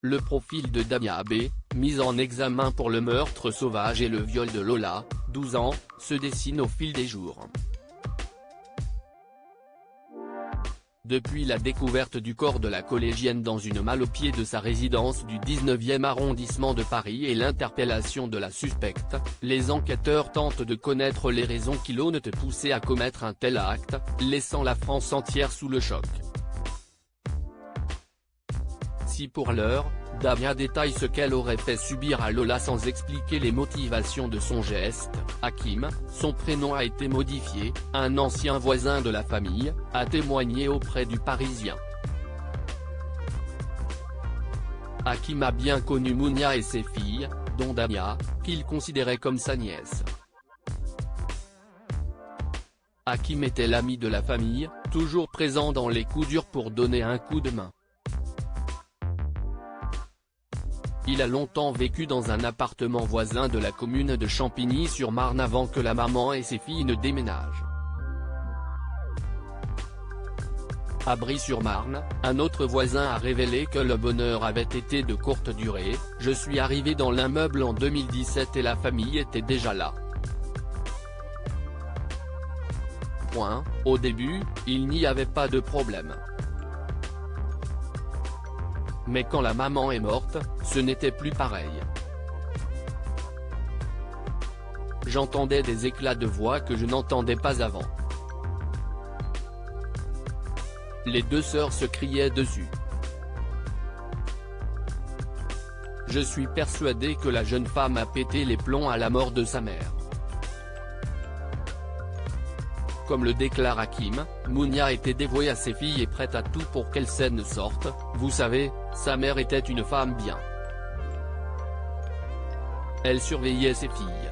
Le profil de Damia B, mise en examen pour le meurtre sauvage et le viol de Lola, 12 ans, se dessine au fil des jours. Depuis la découverte du corps de la collégienne dans une malle au pied de sa résidence du 19e arrondissement de Paris et l'interpellation de la suspecte, les enquêteurs tentent de connaître les raisons qui l'ont poussé à commettre un tel acte, laissant la France entière sous le choc. Si pour l'heure, Damia détaille ce qu'elle aurait fait subir à Lola sans expliquer les motivations de son geste, Hakim, son prénom a été modifié, un ancien voisin de la famille, a témoigné auprès du Parisien. Hakim a bien connu Mounia et ses filles, dont Damia, qu'il considérait comme sa nièce. Hakim était l'ami de la famille, toujours présent dans les coups durs pour donner un coup de main. Il a longtemps vécu dans un appartement voisin de la commune de Champigny-sur-Marne avant que la maman et ses filles ne déménagent. À Bry-sur-Marne, un autre voisin a révélé que le bonheur avait été de courte durée. « Je suis arrivé dans l'immeuble en 2017 et la famille était déjà là. Au début, il n'y avait pas de problème. Mais quand la maman est morte, ce n'était plus pareil. J'entendais des éclats de voix que je n'entendais pas avant. Les deux sœurs se criaient dessus. Je suis persuadé que la jeune femme a pété les plombs à la mort de sa mère. » Comme le déclare Hakim, Mounia était dévouée à ses filles et prête à tout pour qu'elles s'en sortent. Vous savez, sa mère était une femme bien. Elle surveillait ses filles.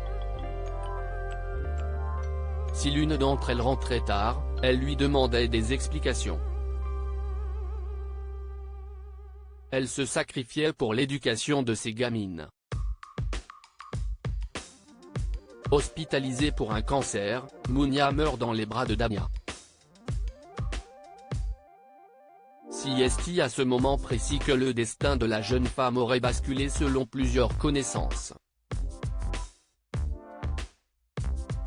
Si l'une d'entre elles rentrait tard, elle lui demandait des explications. Elle se sacrifiait pour l'éducation de ses gamines. Hospitalisée pour un cancer, Mounia meurt dans les bras de Damia. Si est à ce moment précis que le destin de la jeune femme aurait basculé selon plusieurs connaissances.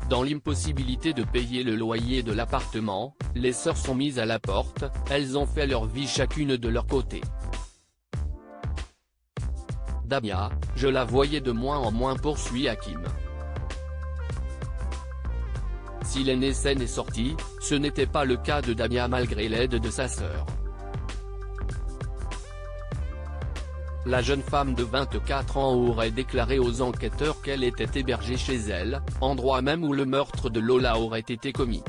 Dans l'impossibilité de payer le loyer de l'appartement, les sœurs sont mises à la porte, elles ont fait leur vie chacune de leur côté. Damia, je la voyais de moins en moins, poursuit Hakim. Si l'aînée saine est sortie, ce n'était pas le cas de Damia malgré l'aide de sa sœur. La jeune femme de 24 ans aurait déclaré aux enquêteurs qu'elle était hébergée chez elle, endroit même où le meurtre de Lola aurait été commis.